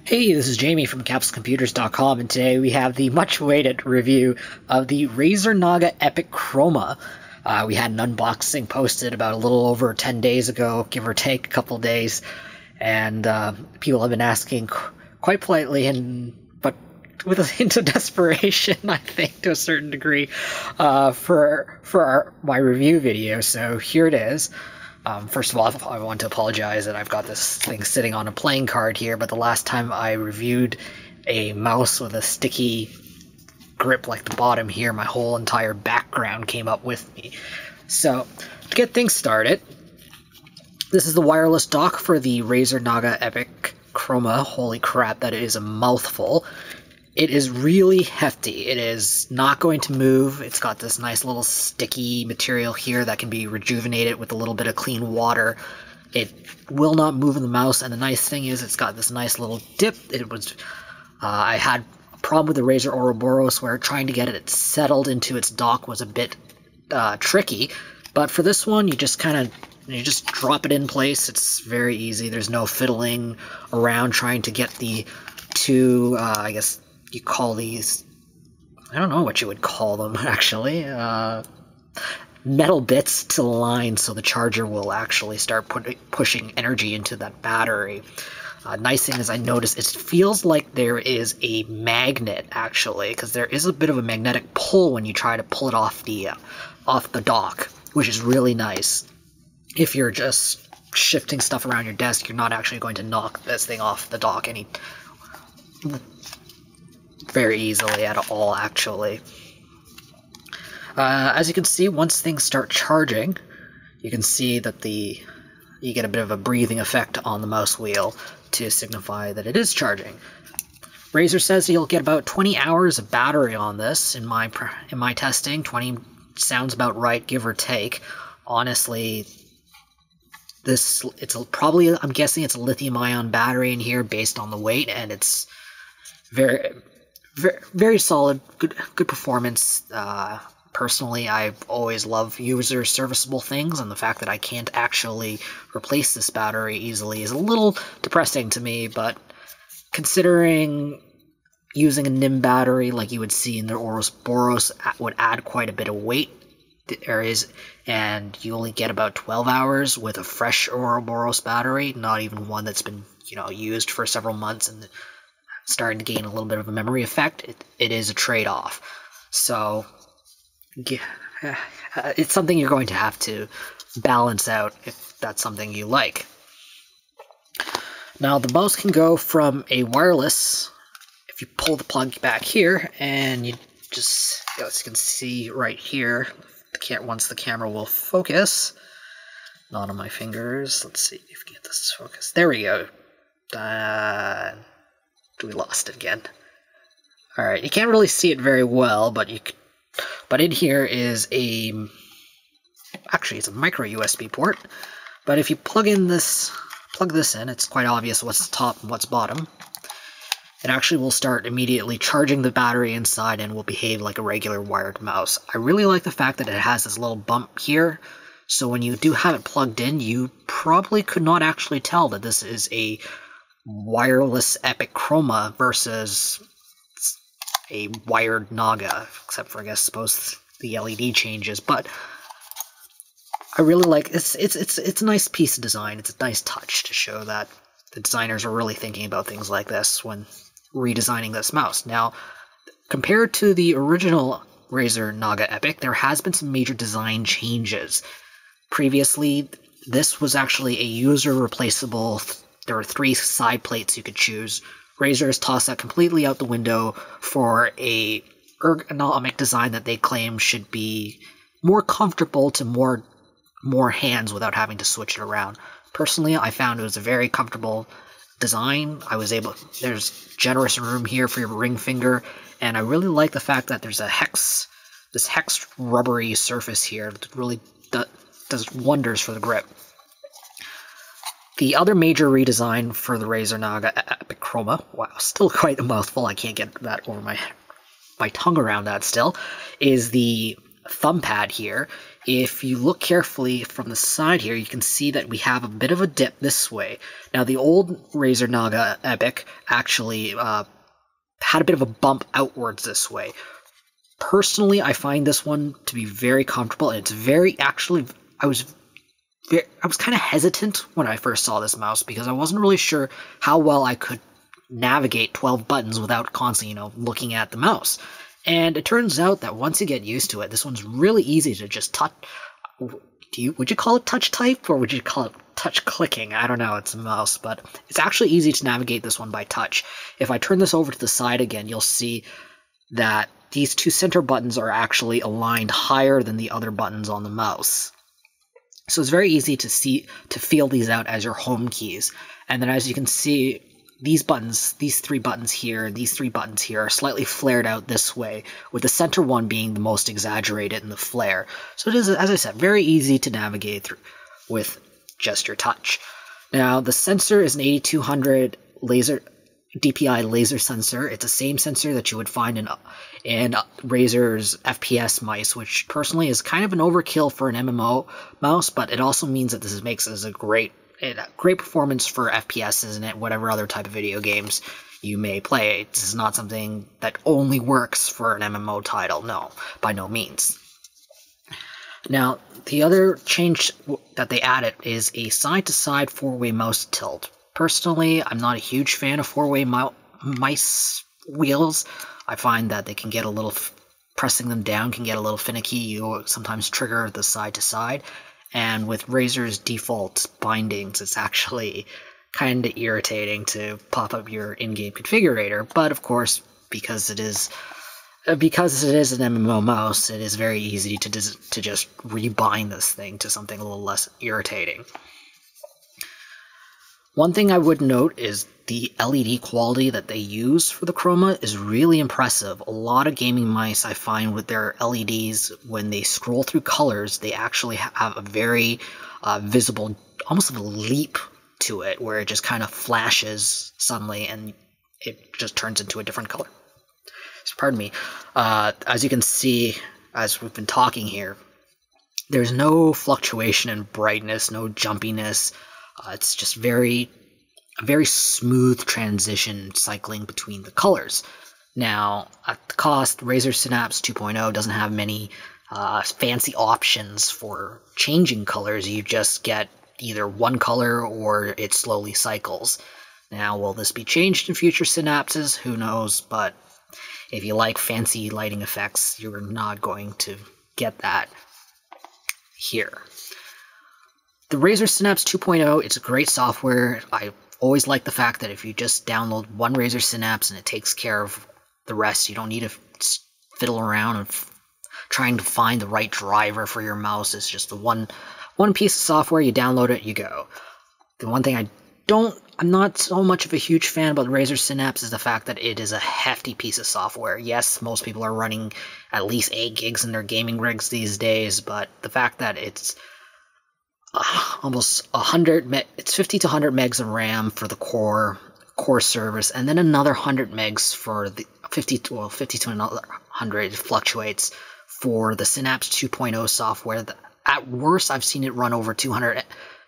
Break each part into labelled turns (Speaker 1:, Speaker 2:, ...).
Speaker 1: Hey, this is Jamie from CapsuleComputers.com, and today we have the much-awaited review of the Razer Naga Epic Chroma. We had an unboxing posted about a little over 10 days ago, give or take a couple days, and people have been asking quite politely, but with a hint of desperation, I think, to a certain degree, for my review video. So here it is. First of all, I want to apologize that I've got this thing sitting on a playing card here, but the last time I reviewed a mouse with a sticky grip like the bottom here, my whole entire background came up with me. So, to get things started, this is the wireless dock for the Razer Naga Epic Chroma. Holy crap, that is a mouthful. It is really hefty. It is not going to move. It's got this nice little sticky material here that can be rejuvenated with a little bit of clean water. It will not move in the mouse, and the nice thing is it's got this nice little dip. I had a problem with the Razer Ouroboros where trying to get it settled into its dock was a bit tricky, but for this one you just drop it in place. It's very easy. There's no fiddling around trying to get the two, I guess you call these, I don't know what you would call them actually, metal bits to the line so the charger will actually start pushing energy into that battery. Nice thing is I noticed it feels like there is a magnet actually, because there is a bit of a magnetic pull when you try to pull it off the dock, which is really nice. If you're just shifting stuff around your desk, you're not actually going to knock this thing off the dock very easily at all, actually. As you can see, once things start charging, you can see that you get a bit of a breathing effect on the mouse wheel to signify that it is charging. Razer says you'll get about 20 hours of battery on this. In my testing, 20 sounds about right, give or take. Honestly, I'm guessing it's a lithium-ion battery in here based on the weight, and it's very solid, good performance. Personally, I've always loved user-serviceable things, and the fact that I can't actually replace this battery easily is a little depressing to me, but considering using a NIM battery like you would see in the Ouroboros would add quite a bit of weight, and you only get about 12 hours with a fresh Ouroboros battery, not even one that's been used for several months and starting to gain a little bit of a memory effect. It is a trade-off. So yeah, it's something you're going to have to balance out if that's something you like. Now the mouse can go from a wireless, if you pull the plug back here, and you just, as you can see right here, once the camera will focus, not on my fingers, let's see if we get this to focus. There we go. We lost it again. Alright, you can't really see it very well, but in here is actually it's a micro USB port, but if you plug this in, it's quite obvious what's top and what's bottom. It actually will start immediately charging the battery inside and will behave like a regular wired mouse. I really like the fact that it has this little bump here, so when you do have it plugged in, you probably could not actually tell that this is a wireless Epic Chroma versus a wired Naga, except for I suppose the LED changes. But I really like it's a nice piece of design. It's a nice touch to show that the designers are really thinking about things like this when redesigning this mouse. Now, compared to the original Razer Naga Epic, there has been some major design changes. Previously, this was actually a user replaceable. There were 3 side plates you could choose. Razer has tossed that completely out the window for a ergonomic design that they claim should be more comfortable to more hands without having to switch it around. Personally, I found it was a very comfortable design. There's generous room here for your ring finger, and I really like the fact that there's this hex rubbery surface here that really does wonders for the grip. The other major redesign for the Razer Naga Epic Chroma, wow, still quite a mouthful, I can't get that over my tongue around that still, is the thumb pad here, if you look carefully from the side here, you can see that we have a bit of a dip this way. Now, the old Razer Naga Epic actually had a bit of a bump outwards this way. Personally, I find this one to be very comfortable, and it's very, actually, I was kind of hesitant when I first saw this mouse because I wasn't really sure how well I could navigate 12 buttons without constantly, looking at the mouse. And it turns out that once you get used to it, this one's really easy to just touch. Would you call it touch type, or would you call it touch clicking? I don't know, it's a mouse, but it's actually easy to navigate this one by touch. If I turn this over to the side again, you'll see that these two center buttons are actually aligned higher than the other buttons on the mouse. So it's very easy to feel these out as your home keys. And then as you can see, these buttons, these three buttons here, these three buttons here are slightly flared out this way, with the center one being the most exaggerated in the flare. So it is, as I said, very easy to navigate through with just your touch. Now, the sensor is an 8200 DPI laser sensor. It's the same sensor that you would find in Razer's FPS mice, which personally is kind of an overkill for an MMO mouse, but it also means that this makes it a great performance for FPSs and whatever other type of video games you may play. This is not something that only works for an MMO title. No, by no means. Now, the other change that they added is a side-to-side four-way mouse tilt. Personally, I'm not a huge fan of four-way mice wheels. I find that they can get a little, pressing them down can get a little finicky. You sometimes trigger the side-to-side. And with Razer's default bindings, it's actually kind of irritating to pop up your in-game configurator. But of course, because it is an MMO mouse, it is very easy to just rebind this thing to something a little less irritating. One thing I would note is the LED quality that they use for the Chroma is really impressive. A lot of gaming mice I find with their LEDs, when they scroll through colors, they actually have a very visible, almost a leap to it, where it just kind of flashes suddenly and it just turns into a different color. So, pardon me. As you can see, as we've been talking here, there's no fluctuation in brightness, no jumpiness. It's just a very smooth transition cycling between the colors. Now, at the cost, Razer Synapse 2.0 doesn't have many fancy options for changing colors. You just get either one color or it slowly cycles. Now, will this be changed in future Synapses? Who knows, but if you like fancy lighting effects, you're not going to get that here. The Razer Synapse 2.0, it's a great software. I always like the fact that if you just download one Razer Synapse and it takes care of the rest, you don't need to fiddle around and trying to find the right driver for your mouse. It's just the one piece of software, you download it, you go. The one thing I'm not so much of a huge fan about the Razer Synapse is the fact that it is a hefty piece of software. Yes, most people are running at least 8 gigs in their gaming rigs these days, but the fact that it's almost 100, it's 50 to 100 megs of RAM for the core service, and then another 100 megs for the 50 to another 100, it fluctuates, for the Synapse 2.0 software. At worst, I've seen it run over 200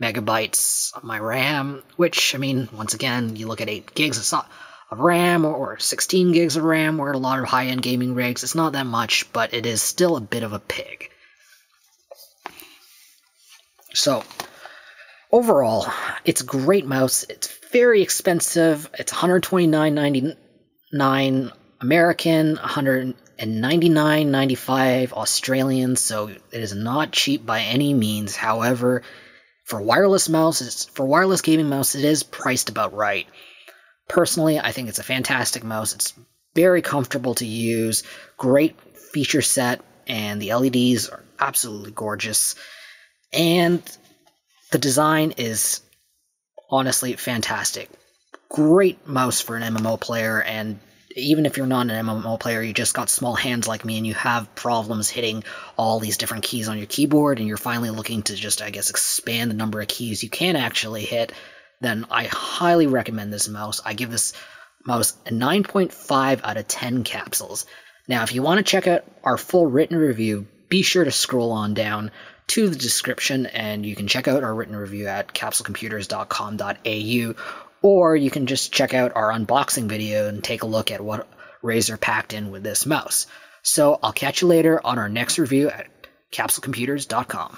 Speaker 1: megabytes of my RAM, which, I mean, once again, you look at 8 gigs of RAM or 16 gigs of RAM, or a lot of high-end gaming rigs, it's not that much, but it is still a bit of a pig. So, overall, it's a great mouse. It's very expensive. It's $129.99 American, $199.95 Australian, so it is not cheap by any means. However, for wireless gaming mouse, it is priced about right. Personally, I think it's a fantastic mouse. It's very comfortable to use, great feature set, and the LEDs are absolutely gorgeous. And the design is honestly fantastic. Great mouse for an MMO player, and even if you're not an MMO player, you just got small hands like me and you have problems hitting all these different keys on your keyboard, and you're finally looking to just, I guess, expand the number of keys you can actually hit, then I highly recommend this mouse. I give this mouse a 9.5 out of 10 capsules. Now, if you want to check out our full written review, be sure to scroll on down to the description and you can check out our written review at capsulecomputers.com.au, or you can just check out our unboxing video and take a look at what Razer packed in with this mouse. So I'll catch you later on our next review at capsulecomputers.com.